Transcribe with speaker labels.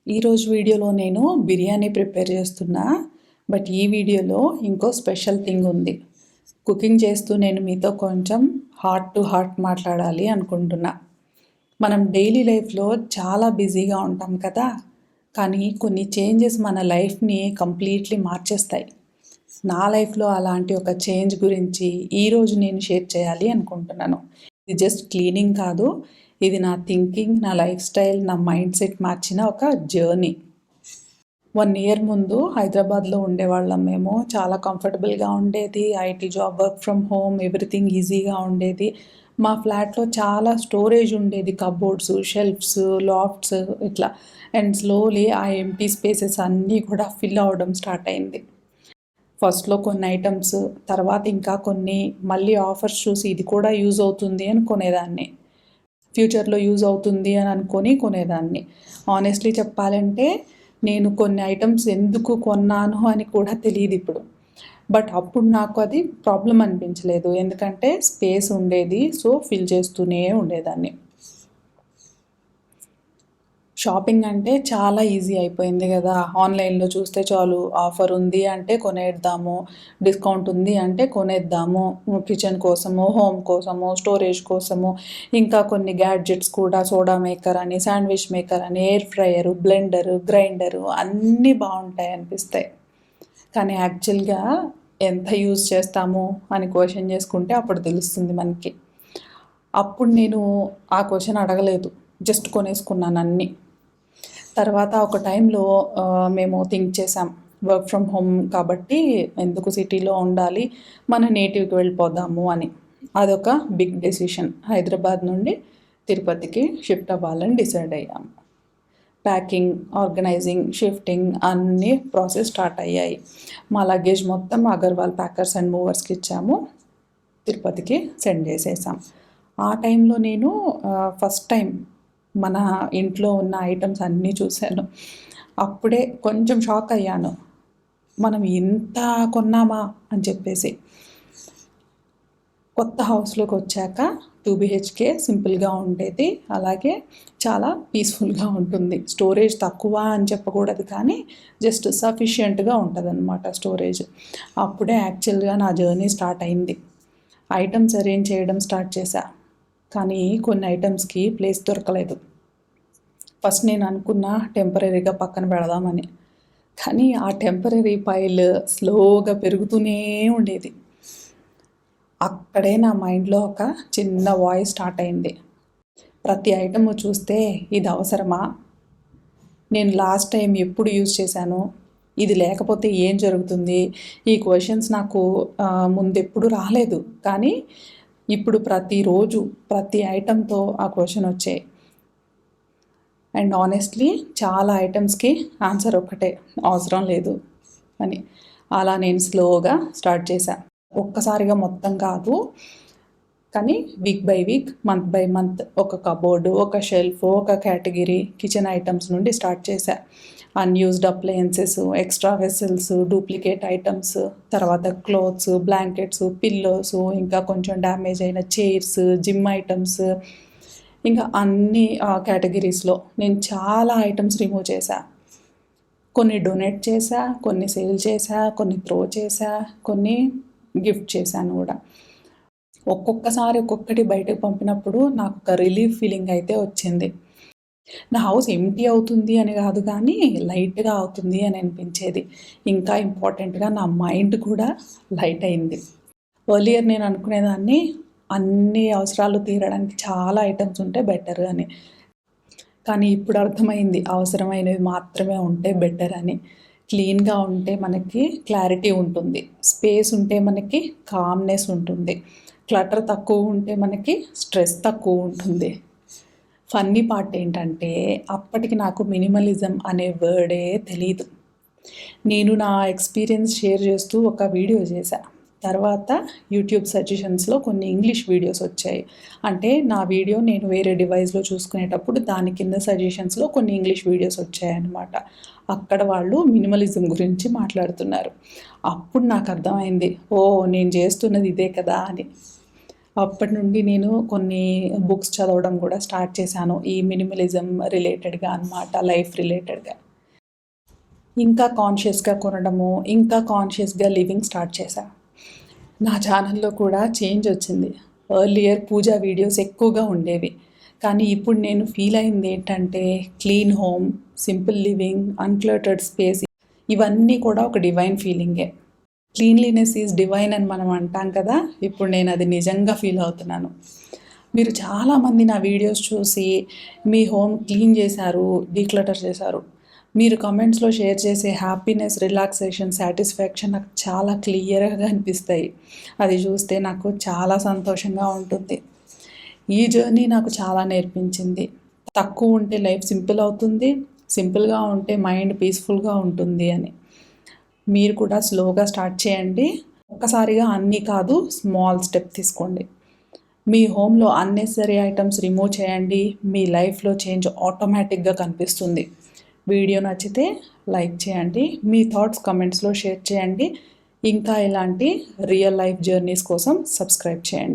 Speaker 1: ఈరోజు వీడియోలో నేను బిర్యానీ ప్రిపేర్ చేస్తున్నా. బట్ ఈ వీడియోలో ఇంకో స్పెషల్ థింగ్ ఉంది. కుకింగ్ చేస్తూ నేను మీతో కొంచెం హార్ట్ టు హార్ట్ మాట్లాడాలి అనుకుంటున్నా. మనం డైలీ లైఫ్లో చాలా బిజీగా ఉంటాం కదా, కానీ కొన్ని చేంజెస్ మన లైఫ్ని కంప్లీట్లీ మార్చేస్తాయి. నా లైఫ్లో అలాంటి ఒక చేంజ్ గురించి ఈరోజు నేను షేర్ చేయాలి అనుకుంటున్నాను. ఇది జస్ట్ క్లీనింగ్ కాదు, ఇది నా థింకింగ్, నా లైఫ్ స్టైల్, నా మైండ్ సెట్ మార్చిన ఒక జర్నీ. 1 ఇయర్ ముందు హైదరాబాద్లో ఉండేవాళ్ళం మేము. చాలా కంఫర్టబుల్గా ఉండేది. IT job, work from home, everything ఈజీగా ఉండేది. మా ఫ్లాట్లో చాలా స్టోరేజ్ ఉండేది, కబోర్డ్స్, షెల్ఫ్స్, లాఫ్ట్స్ ఇట్లా. అండ్ స్లోలీ ఆ ఎంటీ స్పేసెస్ అన్నీ కూడా ఫిల్ అవ్వడం స్టార్ట్ అయింది. ఫస్ట్లో కొన్ని ఐటమ్స్, తర్వాత ఇంకా కొన్ని, మళ్ళీ ఆఫర్స్ చూసి ఇది కూడా యూజ్ అవుతుంది అని కొనేదాన్ని. ఫ్యూచర్లో యూజ్ అవుతుంది అని అనుకొని కొనేదాన్ని. ఆనెస్ట్లీ చెప్పాలంటే నేను కొన్ని ఐటమ్స్ ఎందుకు కొన్నాను అని కూడా తెలియదు ఇప్పుడు. బట్ అప్పుడు నాకు అది ప్రాబ్లం అనిపించలేదు, ఎందుకంటే స్పేస్ ఉండేది. సో ఫిల్ చేస్తూనే ఉండేదాన్ని. షాపింగ్ అంటే చాలా ఈజీ అయిపోయింది కదా. ఆన్లైన్లో చూస్తే చాలు, ఆఫర్ ఉంది అంటే కొనేద్దాము, డిస్కౌంట్ ఉంది అంటే కొనేద్దాము. కిచెన్ కోసము, హోమ్ కోసము, స్టోరేజ్ కోసము, ఇంకా కొన్ని గ్యాడ్జెట్స్ కూడా, సోడా మేకర్ అని, శాండ్విచ్ మేకర్ అని, ఎయిర్ ఫ్రైయరు, బ్లెండరు, గ్రైండరు అన్నీ బాగుంటాయి అనిపిస్తాయి. కానీ యాక్చువల్గా ఎంత యూజ్ చేస్తాము అని క్వశ్చన్ చేసుకుంటే అప్పుడు తెలుస్తుంది మనకి. అప్పుడు నేను ఆ క్వశ్చన్ అడగలేదు, జస్ట్ కొనేసుకున్నాను అన్నీ. తర్వాత ఒక టైంలో మేము థింక్ చేసాం, వర్క్ ఫ్రమ్ హోమ్ కాబట్టి ఎందుకు సిటీలో ఉండాలి, మన నేటివ్కి వెళ్ళిపోదాము అని. అదొక బిగ్ డెసిషన్. హైదరాబాద్ నుండి తిరుపతికి షిఫ్ట్ అవ్వాలని డిసైడ్ అయ్యాము. ప్యాకింగ్, ఆర్గనైజింగ్, షిఫ్టింగ్ అన్నీ ప్రాసెస్ స్టార్ట్ అయ్యాయి. మా లగేజ్ మొత్తం అగర్వాల్ ప్యాకర్స్ అండ్ మూవర్స్కి ఇచ్చాము, తిరుపతికి సెండ్ చేసేసాం. ఆ టైంలో నేను ఫస్ట్ టైం మన ఇంట్లో ఉన్న ఐటమ్స్ అన్నీ చూశాను. అప్పుడే కొంచెం షాక్ అయ్యాను, మనం ఇంత కొన్నామా అని చెప్పేసి. కొత్త హౌస్లోకి వచ్చాక 2 BHK సింపుల్గా ఉండేది, అలాగే చాలా పీస్ఫుల్గా ఉంటుంది. స్టోరేజ్ తక్కువ అని చెప్పకూడదు, కానీ జస్ట్ సఫిషియెంట్గా ఉంటుంది అన్నమాట స్టోరేజ్. అప్పుడే యాక్చువల్గా నా జర్నీ స్టార్ట్ అయింది. ఐటమ్స్ అరేంజ్ చేయడం స్టార్ట్ చేశా, కానీ కొన్ని ఐటమ్స్కి ప్లేస్ దొరకలేదు. ఫస్ట్ నేను అనుకున్నా టెంపరీగా పక్కన పెడదామని, కానీ ఆ టెంపరీ పైల్ స్లోగా పెరుగుతూనే ఉండేది. అక్కడే నా మైండ్లో ఒక చిన్న వాయిస్ స్టార్ట్ అయింది. ప్రతి ఐటమ్ చూస్తే ఇది అవసరమా, నేను లాస్ట్ టైం ఎప్పుడు యూజ్ చేశాను, ఇది లేకపోతే ఏం జరుగుతుంది, ఈ క్వశ్చన్స్ నాకు ముందెప్పుడు రాలేదు. కానీ ఇప్పుడు ప్రతిరోజు ప్రతి ఐటమ్తో ఆ క్వశ్చన్ వచ్చాయి. అండ్ ఆనెస్ట్లీ చాలా ఐటమ్స్కి ఆన్సర్ ఒక్కటే, అవసరం లేదు అని. అలా నేను స్లోగా స్టార్ట్ చేశాను. ఒక్కసారిగా మొత్తం కాదు, కానీ week by week, month by month ఒక కబోర్డు, ఒక షెల్ఫ్, ఒక కేటగిరీ కిచెన్ ఐటమ్స్ నుండి స్టార్ట్ చేశా. Unused appliances, extra vessels, duplicate items, తర్వాత క్లోత్స్, బ్లాంకెట్స్, పిల్లోస్, ఇంకా కొంచెం డ్యామేజ్ అయిన చైర్స్, జిమ్ ఐటమ్స్, ఇంకా అన్ని కేటగిరీస్లో నేను చాలా ఐటమ్స్ రిమూవ్ చేశా. కొన్ని డొనేట్ చేశా, కొన్ని సేల్ చేశా, కొన్ని త్రో చేశా, కొన్ని గిఫ్ట్ చేశాను కూడా. ఒక్కొక్కసారి ఒక్కొక్కటి బయటకు పంపినప్పుడు నాకు ఒక రిలీఫ్ ఫీలింగ్ అయితే వచ్చింది. నా హౌస్ ఎంటీ అవుతుంది అని కాదు, కానీ లైట్గా అవుతుంది అని అనిపించేది. ఇంకా ఇంపార్టెంట్గా నా మైండ్ కూడా లైట్ అయింది. ఎర్లియర్ నేను అనుకునేదాన్ని అన్ని అవసరాలు తీరడానికి చాలా ఐటమ్స్ ఉంటే బెటర్ అని, కానీ ఇప్పుడు అర్థమైంది అవసరమైనవి మాత్రమే ఉంటే బెటర్ అని. క్లీన్గా ఉంటే మనకి క్లారిటీ ఉంటుంది, స్పేస్ ఉంటే మనకి కామ్నెస్ ఉంటుంది, క్లటర్ తక్కువ ఉంటే మనకి స్ట్రెస్ తక్కువ ఉంటుంది. ఫన్నీ పార్ట్ ఏంటంటే అప్పటికి నాకు మినిమలిజం అనే వర్డే తెలీదు. నేను నా ఎక్స్పీరియన్స్ షేర్ చేస్తూ ఒక వీడియో చేశా. తర్వాత యూట్యూబ్ సజెషన్స్లో కొన్ని ఇంగ్లీష్ వీడియోస్ వచ్చాయి. అంటే నా వీడియో నేను వేరే డివైస్లో చూసుకునేటప్పుడు దాని కింద సజెషన్స్లో కొన్ని ఇంగ్లీష్ వీడియోస్ వచ్చాయన్నమాట. అక్కడ వాళ్ళు మినిమలిజం గురించి మాట్లాడుతున్నారు. అప్పుడు నాకు అర్థమైంది, ఓ నేను చేస్తున్నది ఇదే కదా అని. అప్పటి నుండి నేను కొన్ని బుక్స్ చదవడం కూడా స్టార్ట్ చేశాను ఈ మినిమలిజం రిలేటెడ్గా అన్నమాట, లైఫ్ రిలేటెడ్గా. ఇంకా కాన్షియస్గా కొనడము, ఇంకా కాన్షియస్గా లివింగ్ స్టార్ట్ చేశా. నా ఛానల్లో కూడా చేంజ్ వచ్చింది. ఎర్లియర్ పూజా వీడియోస్ ఎక్కువగా ఉండేవి, కానీ ఇప్పుడు నేను ఫీల్ అయింది ఏంటంటే clean home, simple living, uncluttered space ఇవన్నీ కూడా ఒక డివైన్ ఫీలింగే. క్లీన్లీనెస్ ఈజ్ డివైన్ అని మనం అంటాం కదా, ఇప్పుడు నేను అది నిజంగా ఫీల్ అవుతున్నాను. మీరు చాలామంది నా వీడియోస్ చూసి మీ హోమ్ క్లీన్ చేశారు, డీక్లటర్ చేశారు. మీరు కమెంట్స్లో షేర్ చేసే హ్యాపీనెస్, రిలాక్సేషన్, సాటిస్ఫాక్షన్ నాకు చాలా క్లియర్గా అనిపిస్తాయి. అది చూస్తే నాకు చాలా సంతోషంగా ఉంటుంది. ఈ జర్నీ నాకు చాలా నేర్పించింది. తక్కువ ఉంటే లైఫ్ సింపుల్ అవుతుంది, సింపుల్గా ఉంటే మైండ్ పీస్ఫుల్గా ఉంటుంది అని. మీరు కూడా స్లోగా స్టార్ట్ చేయండి. ఒక్కసారిగా అన్నీ కాదు, స్మాల్ స్టెప్ తీసుకోండి. మీ హోమ్లో అన్నెసరీ ఐటమ్స్ రిమూవ్ చేయండి. మీ లైఫ్లో చేంజ్ ఆటోమేటిక్గా కనిపిస్తుంది. వీడియో నచ్చితే లైక్ చేయండి, మీ థాట్స్ కమెంట్స్లో షేర్ చేయండి. ఇంకా ఇలాంటి రియల్ లైఫ్ జర్నీస్ కోసం సబ్స్క్రైబ్ చేయండి.